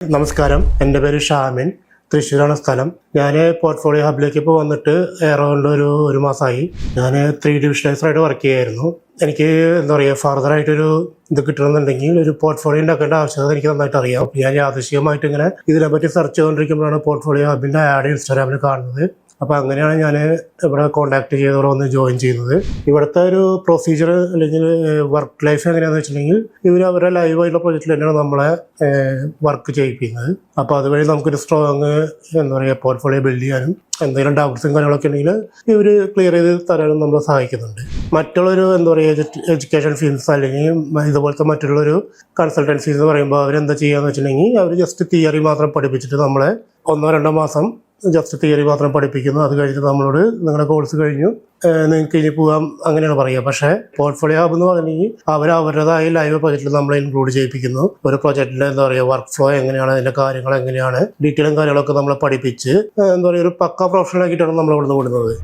നമസ്കാരം, എൻ്റെ പേര് ഷാമിൻ. തൃശ്ശൂരാണ് സ്ഥലം. ഞാൻ പോർട്ട്ഫോളിയോ ഹബിലേക്ക് ഇപ്പോൾ വന്നിട്ട് ഏറൗണ്ട് ഒരു മാസമായി. ഞാൻ 3 ഡിവിഷണൈസറായിട്ട് വർക്ക് ചെയ്യായിരുന്നു. എനിക്ക് എന്താ പറയുക, ഫർദറായിട്ടൊരു ഇത് കിട്ടണമെന്നുണ്ടെങ്കിൽ ഒരു പോർട്ട്ഫോളിയോ ഉണ്ടാക്കേണ്ട ആവശ്യകത എനിക്ക് നന്നായിട്ട് അറിയാം. ഞാൻ യാദൃശ്ചികമായിട്ട് ഇങ്ങനെ ഇതിനെപ്പറ്റി സെർച്ച് ചെയ്തുകൊണ്ടിരിക്കുമ്പോഴാണ് പോർട്ട്ഫോളിയോ ഹബിൻ്റെ ആഡ് ഇൻസ്റ്റാഗ്രാമിൽ കാണുന്നത്. അപ്പോൾ അങ്ങനെയാണ് ഞാൻ ഇവിടെ കോൺടാക്ട് ചെയ്തവരെ വന്ന് ജോയിൻ ചെയ്യുന്നത്. ഇവിടുത്തെ ഒരു പ്രൊസീജിയർ അല്ലെങ്കിൽ വർക്ക് ലൈഫ് എങ്ങനെയാണെന്ന് വെച്ചിട്ടുണ്ടെങ്കിൽ അവരുടെ ലൈവായിട്ടുള്ള പ്രൊജക്റ്റിൽ തന്നെയാണ് നമ്മളെ വർക്ക് ചെയ്യിപ്പിക്കുന്നത്. അപ്പോൾ അതുവഴി നമുക്കൊരു സ്ട്രോങ് എന്താ പറയുക പോർട്ട്ഫോളിയോ ബിൽഡ് ചെയ്യാനും എന്തെങ്കിലും ഡൗട്ട്സും കാര്യങ്ങളൊക്കെ ഉണ്ടെങ്കിൽ ഇവർ ക്ലിയർ ചെയ്ത് തരാനും നമ്മളെ സഹായിക്കുന്നുണ്ട്. മറ്റുള്ളൊരു എന്താ പറയുക എഡ്യൂക്കേഷൻ ഫീൽഡ്സ് അല്ലെങ്കിൽ ഇതുപോലത്തെ മറ്റുള്ളൊരു കൺസൾട്ടൻസീസ് എന്ന് പറയുമ്പോൾ അവരെന്താ ചെയ്യുകയെന്ന് വെച്ചിട്ടുണ്ടെങ്കിൽ അവർ ജസ്റ്റ് തിയറി മാത്രം പഠിപ്പിച്ചിട്ട് നമ്മളെ 1-2 മാസം ജസ്റ്റ് തിയറി മാത്രം പഠിപ്പിക്കുന്നു. അത് കഴിഞ്ഞിട്ട് നമ്മളോട് നിങ്ങളുടെ കോഴ്സ് കഴിഞ്ഞു, നിങ്ങൾക്ക് ഇനി പോകാം, അങ്ങനെയാണ് പറയുക. പക്ഷേ പോർട്ട്ഫോളിയോ ഹബ് എന്ന് പറഞ്ഞിട്ടുണ്ടെങ്കിൽ അവരുടേതായ ലൈവ് പ്രൊജക്റ്റിൽ നമ്മളെ ഇൻക്ലൂഡ് ചെയ്യിപ്പിക്കുന്നു. ഒരു പ്രൊജക്റ്റിൻ്റെ എന്താ പറയുക വർക്ക് ഫ്ലോ എങ്ങനെയാണ്, അതിൻ്റെ കാര്യങ്ങൾ എങ്ങനെയാണ്, ഡീറ്റെയിലും കാര്യങ്ങളൊക്കെ നമ്മളെ പഠിപ്പിച്ച് എന്താ പറയുക ഒരു പക്ക പ്രൊഫഷണൽ ആക്കിയിട്ടാണ് നമ്മൾ ഇവിടുന്ന് വിടുന്നത്.